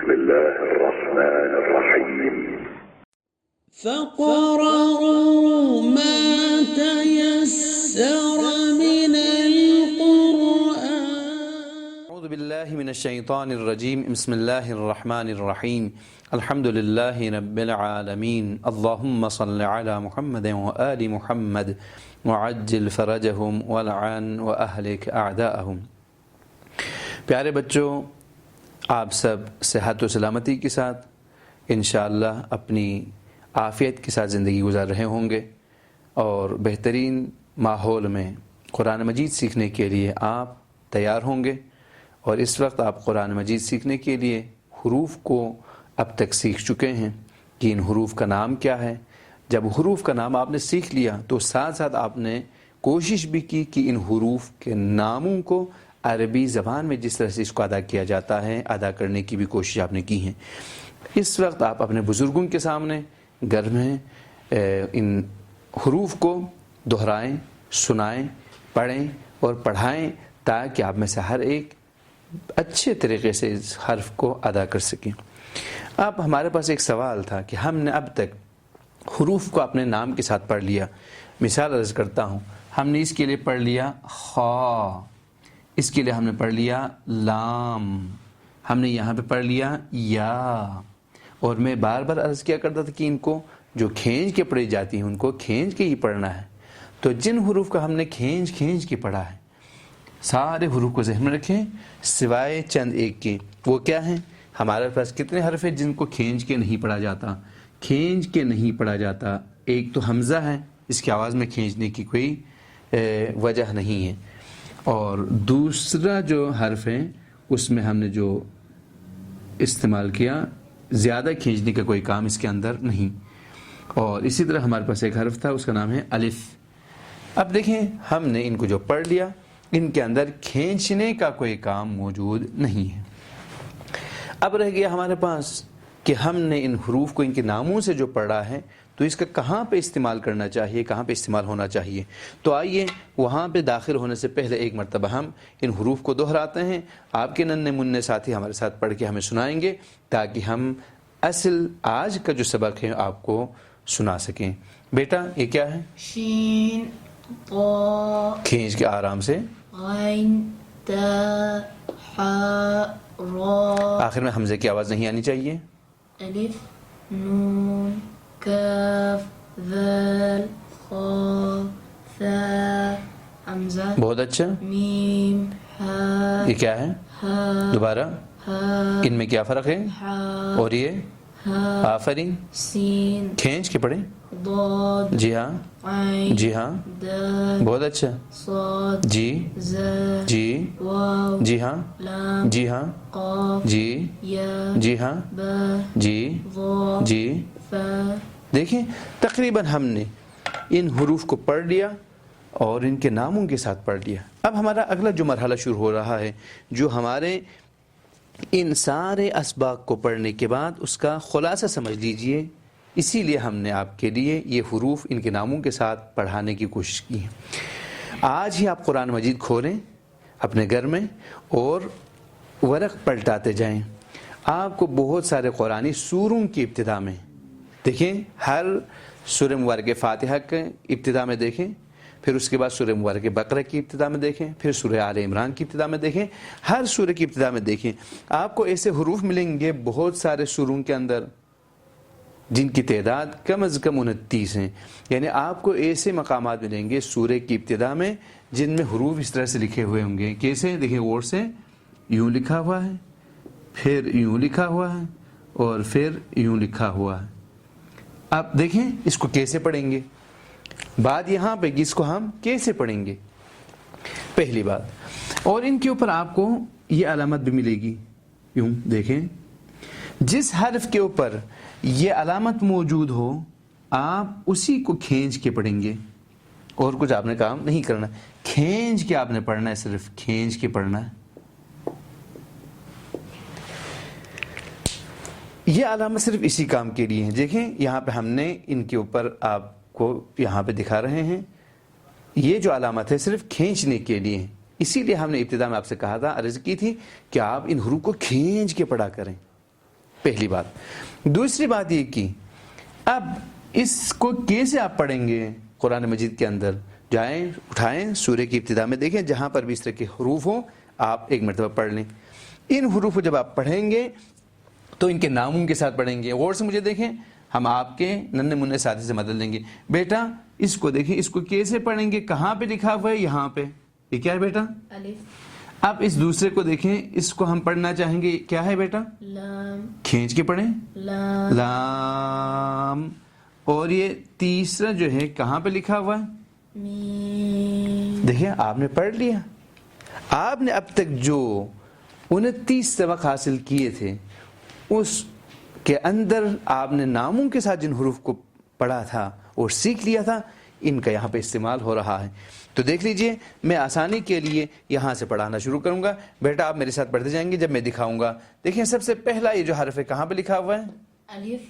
بسم الله الرحمن الرحيم. فقرأوا ما تيسر من القرآن. أعوذ بالله من الشيطان الرجيم. بسم الله الرحمن الرحيم. الحمد لله رب العالمين. اللهم صل على محمد وآل محمد وعجل فرجهم ولعن وأهلك أعداءهم. پیارے بچوں، آپ سب صحت و سلامتی کے ساتھ انشاءاللہ اپنی عافیت کے ساتھ زندگی گزار رہے ہوں گے اور بہترین ماحول میں قرآن مجید سیکھنے کے لیے آپ تیار ہوں گے. اور اس وقت آپ قرآن مجید سیکھنے کے لیے حروف کو اب تک سیکھ چکے ہیں کہ ان حروف کا نام کیا ہے. جب حروف کا نام آپ نے سیکھ لیا تو ساتھ ساتھ آپ نے کوشش بھی کی کہ ان حروف کے ناموں کو عربی زبان میں جس طرح سے اس کو ادا کیا جاتا ہے ادا کرنے کی بھی کوشش آپ نے کی ہے. اس وقت آپ اپنے بزرگوں کے سامنے گھر میں ان حروف کو دہرائیں، سنائیں، پڑھیں اور پڑھائیں تاکہ آپ میں سے ہر ایک اچھے طریقے سے اس حرف کو ادا کر سکیں. اب ہمارے پاس ایک سوال تھا کہ ہم نے اب تک حروف کو اپنے نام کے ساتھ پڑھ لیا. مثال عرض کرتا ہوں، ہم نے اس کے لیے پڑھ لیا خا، اس کے لیے ہم نے پڑھ لیا لام، ہم نے یہاں پہ پڑھ لیا یا. اور میں بار بار عرض کیا کرتا تھا کہ ان کو جو کھینچ کے پڑھی جاتی ہیں ان کو کھینچ کے ہی پڑھنا ہے. تو جن حروف کا ہم نے کھینچ کے پڑھا ہے سارے حروف کو ذہن میں رکھیں سوائے چند ایک کے. وہ کیا ہیں؟ ہمارے پاس کتنے حرف ہیں جن کو کھینچ کے نہیں پڑھا جاتا؟ کھینچ کے نہیں پڑھا جاتا. ایک تو حمزہ ہے، اس کی آواز میں کھینچنے کی کوئی وجہ نہیں ہے. اور دوسرا جو حرف ہے اس میں ہم نے جو استعمال کیا زیادہ کھینچنے کا کوئی کام اس کے اندر نہیں. اور اسی طرح ہمارے پاس ایک حرف تھا، اس کا نام ہے الف. اب دیکھیں ہم نے ان کو جو پڑھ لیا ان کے اندر کھینچنے کا کوئی کام موجود نہیں ہے. اب رہ گیا ہمارے پاس کہ ہم نے ان حروف کو ان کے ناموں سے جو پڑھا ہے تو اس کا کہاں پہ استعمال کرنا چاہیے، کہاں پہ استعمال ہونا چاہیے. تو آئیے وہاں پہ داخل ہونے سے پہلے ایک مرتبہ ہم ان حروف کو دہراتے ہیں. آپ کے ننھے منھے ساتھی ہمارے ساتھ پڑھ کے ہمیں سنائیں گے تاکہ ہم اصل آج کا جو سبق ہے آپ کو سنا سکیں. بیٹا یہ کیا ہے؟ شین طا کھینچ کے آرام سے. غین تا حا را. آخر میں حمزے کی آواز نہیں آنی چاہیے. الف نون کاف ذال خا ثا حمزہ. بہت اچھا. میم ہا یہ کیا ہے؟ ہا دوبارہ ہا ان میں کیا فرق ہے؟ ہا اور یہ ہا آفرین. سین کھینچ کے پڑھیں. ضاد جی ہاں، عین جی ہاں، دال بہت اچھا. صاد جی زا جی واو جی ہاں، لام جی ہاں، قاف جی یا جی ہاں، با جی ضا جی. فا. دیکھیں تقریباً ہم نے ان حروف کو پڑھ لیا اور ان کے ناموں کے ساتھ پڑھ لیا. اب ہمارا اگلا جو مرحلہ شروع ہو رہا ہے جو ہمارے ان سارے اسباق کو پڑھنے کے بعد اس کا خلاصہ سمجھ لیجئے. اسی لیے ہم نے آپ کے لیے یہ حروف ان کے ناموں کے ساتھ پڑھانے کی کوشش کی ہے. آج ہی آپ قرآن مجید کھولیں اپنے گھر میں اور ورق پلٹاتے جائیں. آپ کو بہت سارے قرآنی سوروں کی ابتدا میں دیکھیں، ہر سورہ مبارک فاتحہ کے ابتدا میں دیکھیں، پھر اس کے بعد سورہ مبارک بقرہ کی ابتدا میں دیکھیں، پھر سورہ آل عمران کی ابتدا میں دیکھیں. ہر سورہ کی ابتدا میں دیکھیں آپ کو ایسے حروف ملیں گے بہت سارے سوروں کے اندر جن کی تعداد کم از کم 29 ہیں. یعنی آپ کو ایسے مقامات ملیں گے سورہ کی ابتدا میں جن میں حروف اس طرح سے لکھے ہوئے ہوں گے. کیسے؟ دیکھیں غور سے، یوں لکھا ہوا ہے، پھر یوں لکھا ہوا ہے اور پھر یوں لکھا ہوا ہے. آپ دیکھیں اس کو کیسے پڑھیں گے. بات یہاں پہ اس کو ہم کیسے پڑھیں گے پہلی بات. اور ان کے اوپر آپ کو یہ علامت بھی ملے گی. یوں دیکھیں، جس حرف کے اوپر یہ علامت موجود ہو آپ اسی کو کھینچ کے پڑھیں گے. اور کچھ آپ نے کام نہیں کرنا، کھینچ کے آپ نے پڑھنا ہے، صرف کھینچ کے پڑھنا ہے. یہ علامت صرف اسی کام کے لیے ہے. دیکھیں یہاں پہ ہم نے ان کے اوپر آپ کو یہاں پہ دکھا رہے ہیں، یہ جو علامت ہے صرف کھینچنے کے لیے ہے. اسی لیے ہم نے ابتدا میں آپ سے کہا تھا، عرض کی تھی کہ آپ ان حروف کو کھینچ کے پڑھا کریں. پہلی بات. دوسری بات یہ کی اب اس کو کیسے آپ پڑھیں گے قرآن مجید کے اندر؟ جائیں اٹھائیں سورہ کی ابتدا میں دیکھیں جہاں پر بھی اس طرح کے حروف ہوں آپ ایک مرتبہ پڑھ لیں. ان حروف کو جب آپ پڑھیں گے تو ان کے ناموں کے ساتھ پڑھیں گے. غور سے مجھے دیکھیں, ہم آپ کے ننھے منھے ساتھی سے مدد لیں گے. بیٹا اس کو دیکھیں, اس کو کیسے پڑھیں گے؟ کہاں پہ لکھا ہوا ہے؟ یہاں پہ. یہ کیا ہے بیٹا؟ الف. اب اس دوسرے کو دیکھیں, اس کو ہم پڑھنا چاہیں گے. کیا ہے بیٹا؟ لام. کھینچ کے پڑھیں. لام. لام. اور یہ تیسرا جو ہے کہاں پہ لکھا ہوا ہے؟ میم. دیکھیں آپ نے پڑھ لیا. آپ نے اب تک جو 29 سبق حاصل کیے تھے اس کے اندر آپ نے ناموں کے ساتھ جن حروف کو پڑھا تھا اور سیکھ لیا تھا, ان کا یہاں پہ استعمال ہو رہا ہے. تو دیکھ لیجئے میں آسانی کے لیے یہاں سے پڑھانا شروع کروں گا. بیٹا آپ میرے ساتھ پڑھتے جائیں گے جب میں دکھاؤں گا. دیکھیں سب سے پہلا یہ جو حرف ہے کہاں پہ لکھا ہوا ہے؟ الف.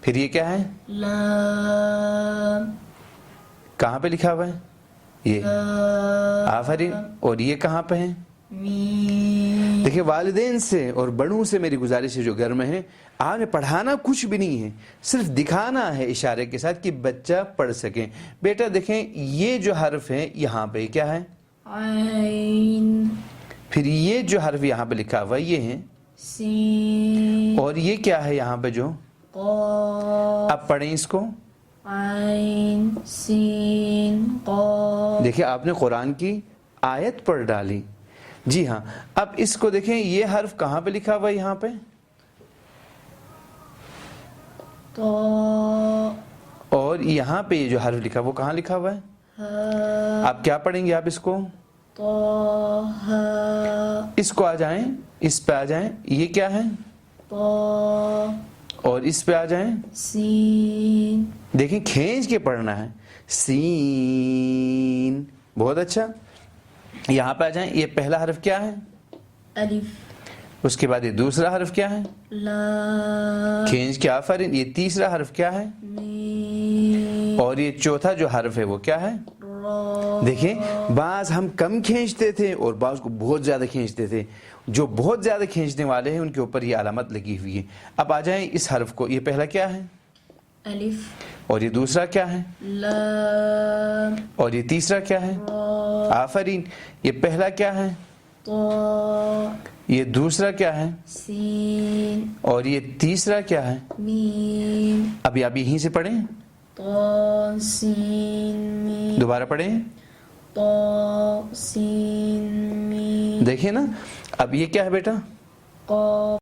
پھر یہ کیا ہے؟ لام. کہاں پہ لکھا ہوا ہے؟ یہ. آفرین. اور یہ کہاں پہ ہے؟ میم. دیکھیں والدین سے اور بڑوں سے میری گزارش ہے جو گھر میں ہے, آپ نے پڑھانا کچھ بھی نہیں ہے, صرف دکھانا ہے اشارے کے ساتھ کہ بچہ پڑھ سکے. بیٹا دیکھیں یہ جو حرف ہے یہاں پہ کیا ہے؟ عین. پھر یہ جو حرف یہاں پہ لکھا ہوا ہے یہ ہے سین. اور یہ کیا ہے یہاں پہ جو؟ قاف. اب پڑھیں اس کو. عین سین قاف. دیکھیں آپ نے قرآن کی آیت پڑھ ڈالی. جی ہاں, اب اس کو دیکھیں یہ حرف کہاں پہ لکھا ہوا ہے؟ یہاں پہ. تو اور یہاں پہ یہ جو حرف لکھا وہ کہاں لکھا ہوا ہے؟ آپ کیا پڑھیں گے آپ اس کو؟ تو اس کو آ جائیں, اس پہ آ جائیں. یہ کیا ہے؟ تو اور اس پہ آ جائیں. سین. دیکھیں کھینچ کے پڑھنا ہے. سین. بہت اچھا. یہاں پہ آ جائیں. یہ پہلا حرف کیا ہے؟ الف. اس کے بعد یہ دوسرا حرف کیا ہے؟ لام. کھینچ کے. آفرین. یہ تیسرا حرف کیا ہے؟ میم. اور یہ چوتھا جو حرف ہے وہ کیا ہے؟ را. دیکھیں بعض ہم کم کھینچتے تھے اور بعض کو بہت زیادہ کھینچتے تھے. جو بہت زیادہ کھینچنے والے ہیں ان کے اوپر یہ علامت لگی ہوئی ہے. اب آ جائیں اس حرف کو. یہ پہلا کیا ہے؟ الف. اور یہ دوسرا کیا ہے؟ لام. اور یہ تیسرا کیا ہے؟ را. آفرین. یہ پہلا کیا ہے؟ تو یہ دوسرا کیا ہے؟ سین. اور یہ تیسرا کیا ہے؟ میم. ابھی آپ یہیں سے پڑھیں. تو سین میم. دوبارہ پڑھیں. تو سین میم. دیکھیں نا اب یہ کیا ہے بیٹا؟ قاف.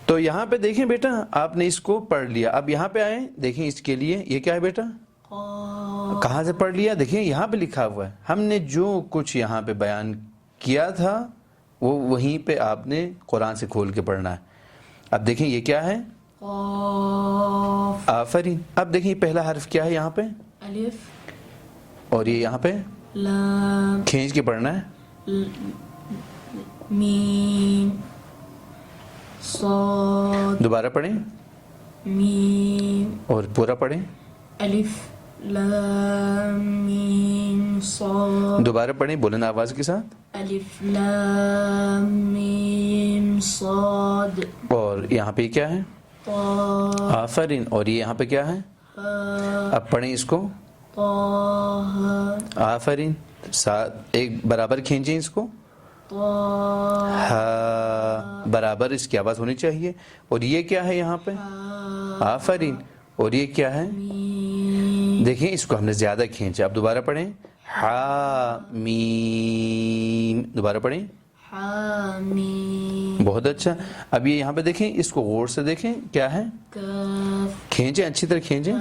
تو یہاں پہ دیکھیں بیٹا آپ نے اس کو پڑھ لیا. اب یہاں پہ آئیں دیکھیں اس کے لیے یہ کیا ہے بیٹا؟ قاف. کہاں سے پڑھ لیا؟ دیکھیں یہاں پہ لکھا ہوا ہے. ہم نے جو کچھ یہاں پہ بیان کیا تھا وہ وہیں پہ آپ نے قرآن سے کھول کے پڑھنا ہے. اب دیکھیں یہ کیا ہے؟ قاف. آفرین. اب دیکھیں یہ پہلا حرف کیا ہے یہاں پہ؟ الف. اور یہ یہاں پہ لام. کھینچ کے پڑھنا ہے. میم. صاد. دوبارہ پڑھیں میم. اور پورا پڑھیں. الف. لام میم صاد. دوبارہ پڑھیں بلند آواز کے ساتھ. الف لام میم صاد. اور یہاں پہ کیا ہے؟ طا. آفرین. اور یہ یہاں پہ کیا ہے؟ ہا. اب پڑھیں اس کو. طه. آفرین. ساتھ ایک برابر کھینچیں اس کو. طه. ہاں برابر اس کی آواز ہونی چاہیے. اور یہ کیا ہے یہاں پہ؟ آفرین. اور یہ کیا ہے؟ دیکھیں اس کو ہم نے زیادہ کھینچا. اب دوبارہ پڑھیں. ہا میم. دوبارہ پڑھیں. حامیم. بہت اچھا. اب یہ یہاں پہ دیکھیں اس کو غور سے دیکھیں کیا ہے؟ کاف. کھینچیں اچھی طرح کھینچیں.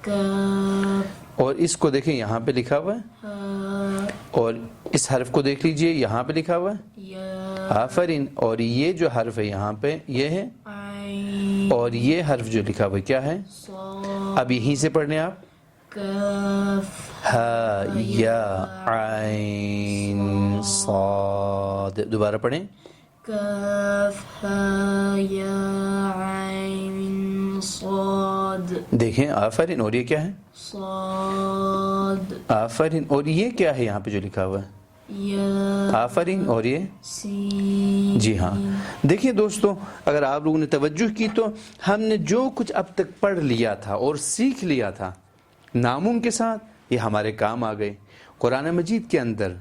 کاف. اور اس کو دیکھیں یہاں پہ لکھا ہوا ہے. ہا. اور اس حرف کو دیکھ لیجئے یہاں پہ لکھا ہوا ہے. یا. آفرین. اور یہ جو حرف ہے یہاں پہ یہ ہے. عین. اور یہ حرف جو لکھا ہوا ہے کیا ہے؟ صاد. اب یہیں سے پڑھنے آپ. کاف. ہا یا عین صاد. دوبارہ پڑھیں. کاف ہا یا عین صاد. دیکھیں آفرین. اور یہ کیا ہے؟ صاد. آفرین. اور یہ کیا ہے یہاں پہ جو لکھا ہوا ہے؟ یا آفرین. اور یہ سین. جی ہاں. دیکھیے دوستو، اگر آپ لوگوں نے توجہ کی تو ہم نے جو کچھ اب تک پڑھ لیا تھا اور سیکھ لیا تھا ناموں کے ساتھ، یہ ہمارے کام آ گئے. قرآن مجید کے اندر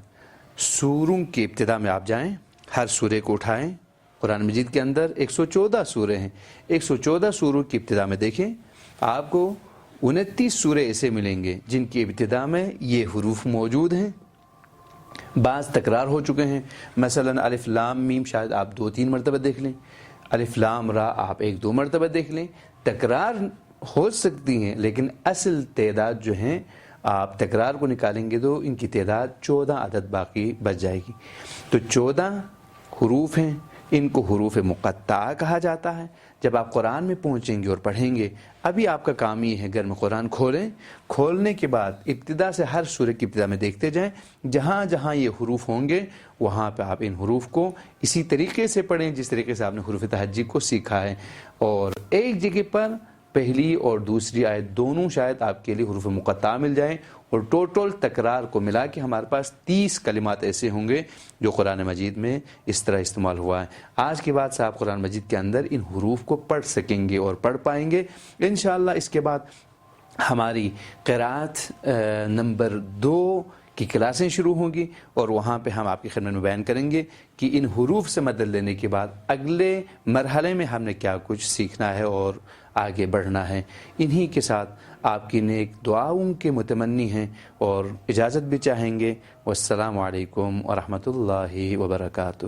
سوروں کی ابتدا میں آپ جائیں، ہر سورے کو اٹھائیں. قرآن مجید کے اندر 114 سورے ہیں. 114 سوروں کی ابتدا میں دیکھیں، آپ کو 29 سورے ایسے ملیں گے جن کی ابتدا میں یہ حروف موجود ہیں. بعض تکرار ہو چکے ہیں، مثلا الف لام میم شاید آپ 2-3 مرتبہ دیکھ لیں، الف لام را آپ 1-2 مرتبہ دیکھ لیں. تکرار ہو سکتی ہیں لیکن اصل تعداد جو ہیں آپ تکرار کو نکالیں گے تو ان کی تعداد 14 عدد باقی بچ جائے گی. تو 14 حروف ہیں، ان کو حروف مقطعہ کہا جاتا ہے. جب آپ قرآن میں پہنچیں گے اور پڑھیں گے، ابھی آپ کا کام یہ ہے گھر میں قرآن کھولیں، کھولنے کے بعد ابتدا سے ہر سورہ کی ابتدا میں دیکھتے جائیں، جہاں جہاں یہ حروف ہوں گے وہاں پہ آپ ان حروف کو اسی طریقے سے پڑھیں جس طریقے سے آپ نے حروف تہجی کو سیکھا ہے. اور ایک جگہ پر پہلی اور دوسری آیت دونوں شاید آپ کے لیے حروف مقطعہ مل جائیں، اور ٹوٹل تکرار کو ملا کے ہمارے پاس 30 کلمات ایسے ہوں گے جو قرآن مجید میں اس طرح استعمال ہوا ہے. آج کے بعد سے آپ قرآن مجید کے اندر ان حروف کو پڑھ سکیں گے اور پڑھ پائیں گے انشاءاللہ. اس کے بعد ہماری قرأت نمبر 2 کی کلاسیں شروع ہوں گی، اور وہاں پہ ہم آپ کی خدمت میں بیان کریں گے کہ ان حروف سے مدد لینے کے بعد اگلے مرحلے میں ہم نے کیا کچھ سیکھنا ہے اور آگے بڑھنا ہے. انہی کے ساتھ آپ کی نیک دعاؤں کے متمنی ہیں اور اجازت بھی چاہیں گے. والسلام علیکم ورحمۃ اللہ وبرکاتہ.